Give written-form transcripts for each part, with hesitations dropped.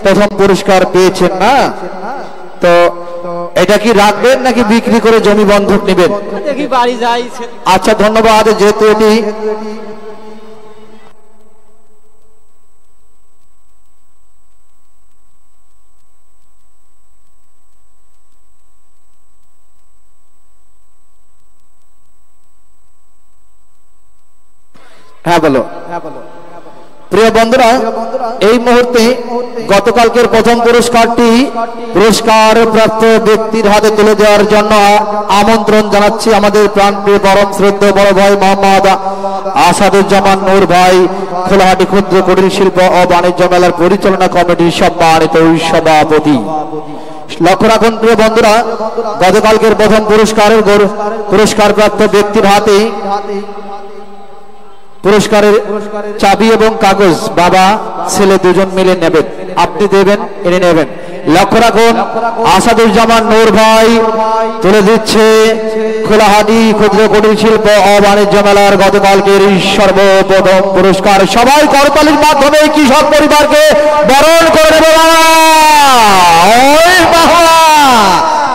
প্রথম পুরস্কার পেয়েছেন না, তো এটা কি রাখবেন নাকি বিক্রি করে জমি বন্ধক নেবেন? আচ্ছা ধন্যবাদ। যেহেতু এটি হ্যাঁ বলো। প্রিয় বন্ধুরা, এই মুহূর্তে গতকালকের প্রথম পুরস্কারটি পুরস্কার প্রাপ্ত ব্যক্তির হাতে তুলে দেওয়ার জন্য আমন্ত্রণ জানাচ্ছি আমাদের প্রাণপ্রিয় পরম শ্রদ্ধেয় বড় ভাই মোহাম্মদ আসাদুজ্জামান নূর ভাই, খোলাহাটি ক্ষুদ্র কুটির শিল্প ও বাণিজ্য মেলার পরিচালনা কমিটির সম্মানিত সভাপতি। লক্ষ্য রাখুন প্রিয় বন্ধুরা, গতকালকের প্রথম পুরস্কার প্রাপ্ত ব্যক্তির হাতে পুরস্কারের চাবি এবং কাগজ বাবা ছেলে দুজন মিলে নেবেন, আপনি দেবেন, এনে নেবেন। লক্ষ্য রাখুন, আসাদুজ্জামান নূর ভাই তুলে দিচ্ছে খোলাহাটি ক্ষুদ্র কুটির শিল্প ও বাণিজ্য মেলার গতকালকের সর্বপ্রথম পুরস্কার। সবাই করতালির মাধ্যমে কৃষক পরিবারকে বরণ করে নেবে।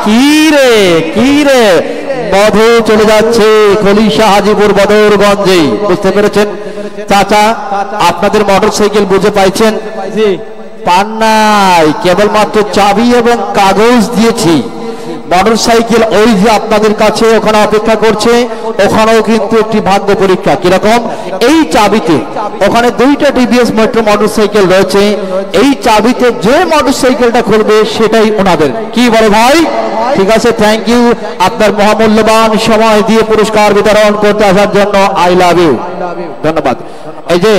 কি রে মধু চলে যাচ্ছে খলিশা হাজিপুর বদরগঞ্জে, বুঝতে পেরেছেন? চাচা আপনাদের মোটরসাইকেল বুঝে পাইছেন? পান নাই, কেবলমাত্র চাবি এবং কাগজ দিয়েছি। মোটরসাইকেল ওই যে আপনাদের কাছে ওখানে অপেক্ষা করছে, ওখানেও কিন্তু একটি ভাগ্য পরীক্ষা। কিরকম? এই চাবিতে ওখানে দুইটা টিভিএস মেট্রো মোটরসাইকেল রয়েছে, এই চাবিতে যে মোটরসাইকেলটা খুলবে সেটাই ওনাদের। কি বলে ভাই? ঠিক আছে, থ্যাংক ইউ আপনার মহামূল্যবান সময় দিয়ে পুরস্কার বিতরণ করতে আসার জন্য। আই লাভ ইউ, ধন্যবাদ। এই যে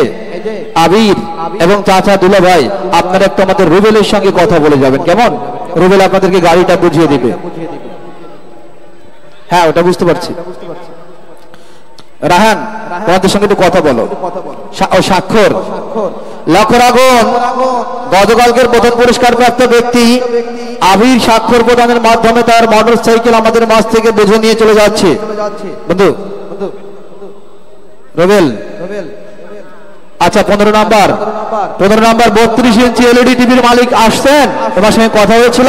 আবির এবং চাচা দুলা ভাই, আপনারা একটু আমাদের রুবেলের সঙ্গে কথা বলে যাবেন, কেমন? রুবেল আপনাদেরকে গাড়িটা বুঝিয়ে দিবে। হ্যাঁ ওটা বুঝতে পারছি। রাহান তোমাদের সঙ্গে একটু কথা বলো। স্বাক্ষর। লক্ষ্য রাখুন, গতকালকের প্রথম পুরস্কার প্রাপ্ত ব্যক্তি আবির স্বাক্ষর প্রদানের মাধ্যমে তার মোটরসাইকেল আমাদের মাঝ থেকে বুঝে নিয়ে চলে যাচ্ছে। বন্ধু রুবেল, আচ্ছা 15 নাম্বার 32 ইঞ্চি এলইডি টিভির মালিক আসছেন, তোমার সঙ্গে কথা হয়েছিল।